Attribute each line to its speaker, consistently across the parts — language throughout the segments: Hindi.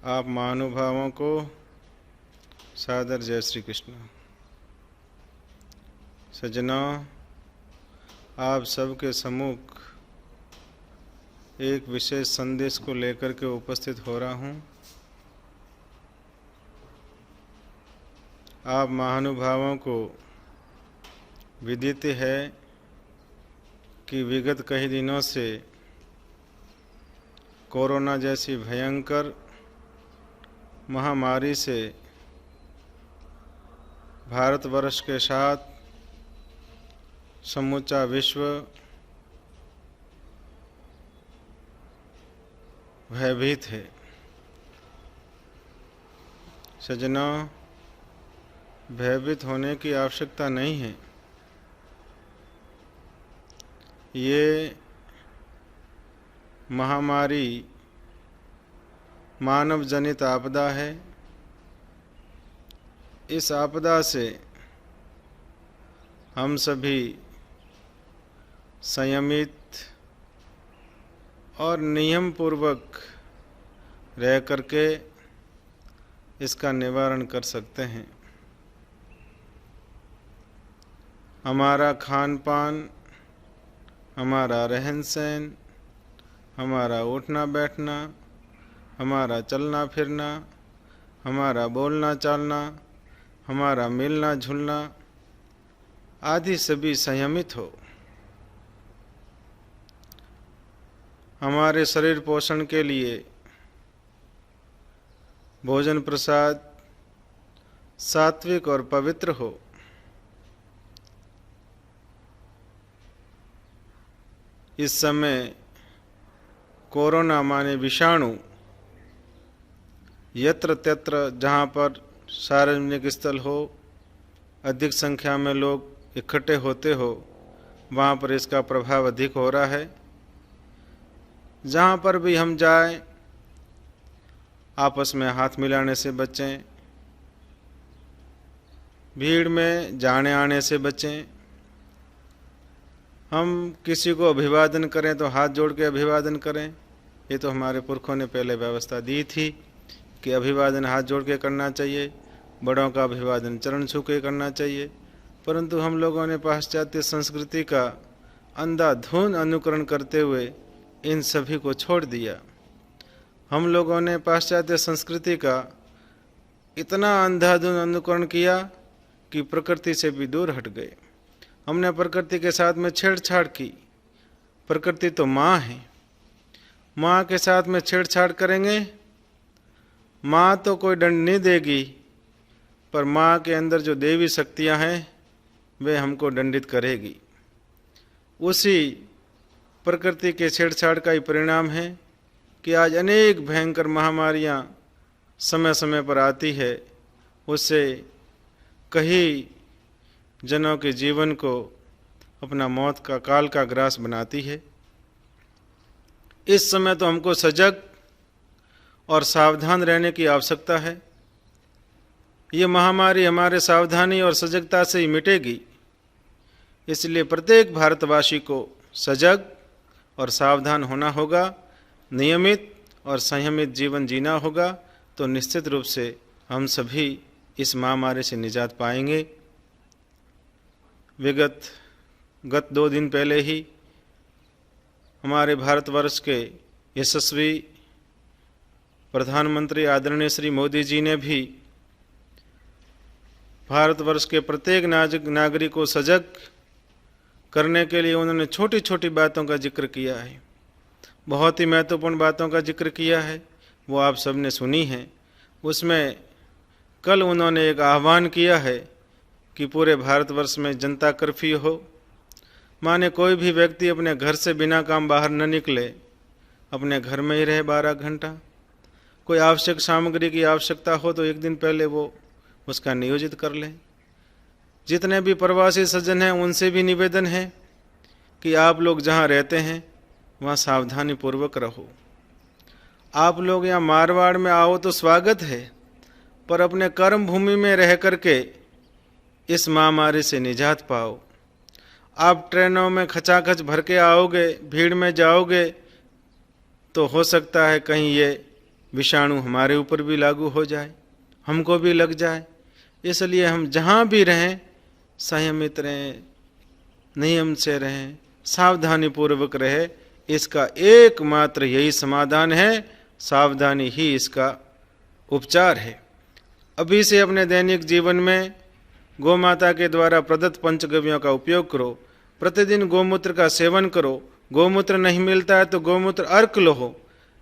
Speaker 1: आप महानुभावों को सादर जय श्री कृष्ण। सज्जनों, आप सबके सम्मुख एक विशेष संदेश को लेकर के उपस्थित हो रहा हूँ। आप महानुभावों को विदित है कि विगत कई दिनों से कोरोना जैसी भयंकर महामारी से भारतवर्ष के साथ समूचा विश्व भयभीत है। सज्जनों, भयभीत होने की आवश्यकता नहीं है। ये महामारी मानव जनित आपदा है। इस आपदा से हम सभी संयमित और नियम पूर्वक रह करके इसका निवारण कर सकते हैं। हमारा खान पान, हमारा रहन सहन, हमारा उठना बैठना, हमारा चलना फिरना, हमारा बोलना चालना, हमारा मिलना जुलना आदि सभी संयमित हो। हमारे शरीर पोषण के लिए भोजन प्रसाद सात्विक और पवित्र हो। इस समय कोरोना माने विषाणु यत्र तत्र जहाँ पर सार्वजनिक स्थल हो, अधिक संख्या में लोग इकट्ठे होते हो, वहाँ पर इसका प्रभाव अधिक हो रहा है। जहाँ पर भी हम जाएं, आपस में हाथ मिलाने से बचें, भीड़ में जाने आने से बचें। हम किसी को अभिवादन करें तो हाथ जोड़ के अभिवादन करें। ये तो हमारे पुरखों ने पहले व्यवस्था दी थी कि अभिवादन हाथ जोड़ के करना चाहिए, बड़ों का अभिवादन चरण छू के करना चाहिए। परंतु हम लोगों ने पाश्चात्य संस्कृति का अंधाधुंध अनुकरण करते हुए इन सभी को छोड़ दिया। हम लोगों ने पाश्चात्य संस्कृति का इतना अंधाधुंध अनुकरण किया कि प्रकृति से भी दूर हट गए। हमने प्रकृति के साथ में छेड़छाड़ की। प्रकृति तो माँ है, माँ के साथ में छेड़छाड़ करेंगे, माँ तो कोई दंड नहीं देगी, पर माँ के अंदर जो देवी शक्तियाँ हैं वे हमको दंडित करेगी। उसी प्रकृति के छेड़छाड़ का ही परिणाम है कि आज अनेक भयंकर महामारियाँ समय समय पर आती है। उससे कई जनों के जीवन को अपना मौत का काल का ग्रास बनाती है। इस समय तो हमको सजग और सावधान रहने की आवश्यकता है। ये महामारी हमारे सावधानी और सजगता से ही मिटेगी। इसलिए प्रत्येक भारतवासी को सजग और सावधान होना होगा, नियमित और संयमित जीवन जीना होगा, तो निश्चित रूप से हम सभी इस महामारी से निजात पाएंगे। गत 2 दिन पहले ही हमारे भारतवर्ष के यशस्वी प्रधानमंत्री आदरणीय श्री मोदी जी ने भी भारतवर्ष के प्रत्येक नागरिक को सजग करने के लिए उन्होंने छोटी छोटी बातों का जिक्र किया है। बहुत ही महत्वपूर्ण बातों का जिक्र किया है, वो आप सबने सुनी है। उसमें कल उन्होंने एक आह्वान किया है कि पूरे भारतवर्ष में जनता कर्फ्यू हो। माने कोई भी व्यक्ति अपने घर से बिना काम बाहर न निकले, अपने घर में ही रहे 12 घंटा। कोई आवश्यक सामग्री की आवश्यकता हो तो एक दिन पहले वो उसका नियोजित कर लें। जितने भी प्रवासी सज्जन हैं उनसे भी निवेदन है कि आप लोग जहाँ रहते हैं वहाँ सावधानी पूर्वक रहो। आप लोग यहाँ मारवाड़ में आओ तो स्वागत है, पर अपने कर्म भूमि में रह करके इस महामारी से निजात पाओ। आप ट्रेनों में खचाखच भर के आओगे, भीड़ में जाओगे तो हो सकता है कहीं ये विषाणु हमारे ऊपर भी लागू हो जाए, हमको भी लग जाए। इसलिए हम जहाँ भी रहें संयमित रहें, नियम से रहें, सावधानी पूर्वक रहे। इसका एकमात्र यही समाधान है, सावधानी ही इसका उपचार है। अभी से अपने दैनिक जीवन में गौमाता के द्वारा प्रदत्त पंचगव्यों का उपयोग करो। प्रतिदिन गौमूत्र का सेवन करो। गौमूत्र नहीं मिलता है तो गौमूत्र अर्क लो।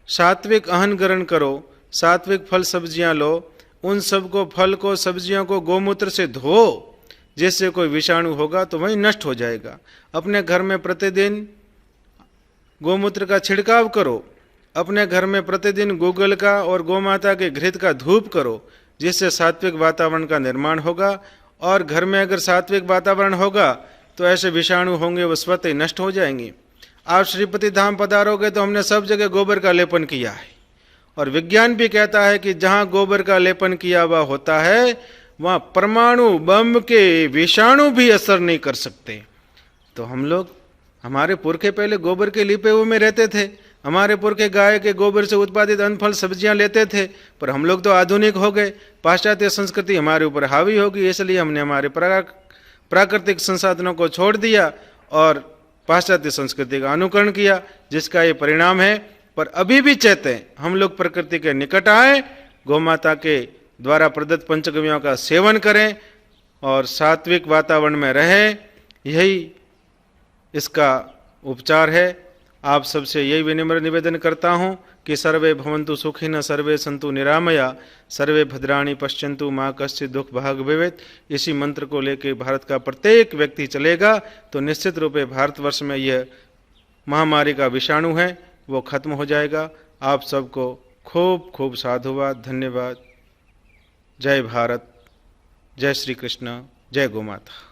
Speaker 1: सात्विक अहन ग्रहण करो। सात्विक फल सब्जियां लो। उन सबको, फल को, सब्जियों को गौमूत्र से धो, जिससे कोई विषाणु होगा तो वही नष्ट हो जाएगा। अपने घर में प्रतिदिन गौमूत्र का छिड़काव करो। अपने घर में प्रतिदिन गूगल का और गौमाता के घृत का धूप करो, जिससे सात्विक वातावरण का निर्माण होगा। और घर में अगर सात्विक वातावरण होगा तो ऐसे विषाणु होंगे वो स्वतः ही नष्ट हो जाएंगे। आप श्रीपति धाम पधारोगे तो हमने सब जगह गोबर का लेपन किया है, और विज्ञान भी कहता है कि जहाँ गोबर का लेपन किया हुआ होता है वहाँ परमाणु बम के विषाणु भी असर नहीं कर सकते। तो हम लोग, हमारे पुरखे पहले गोबर के लिपे हुए में रहते थे। हमारे पुरखे गाय के गोबर से उत्पादित अन्न फल सब्जियां लेते थे, पर हम लोग तो आधुनिक हो गए। पाश्चात्य संस्कृति हमारे ऊपर हावी होगी, इसलिए हमने हमारे प्राकृतिक संसाधनों को छोड़ दिया और पाश्चात्य संस्कृति का अनुकरण किया, जिसका ये परिणाम है। पर अभी भी चाहते हैं हम लोग प्रकृति के निकट आए, गौमाता के द्वारा प्रदत्त पंचगव्यों का सेवन करें और सात्विक वातावरण में रहें। यही इसका उपचार है। आप सबसे यही विनम्र निवेदन करता हूँ कि सर्वे भवन्तु सुखिनः, सर्वे सन्तु निरामया, सर्वे भद्राणि पश्यन्तु माँ कश्चित् दुख भाग भवेत्। इसी मंत्र को लेकर भारत का प्रत्येक व्यक्ति चलेगा तो निश्चित रूप से भारतवर्ष में यह महामारी का विषाणु है वो खत्म हो जाएगा। आप सबको खूब खूब साधुवाद, धन्यवाद। जय भारत, जय श्री कृष्ण, जय गौ माता।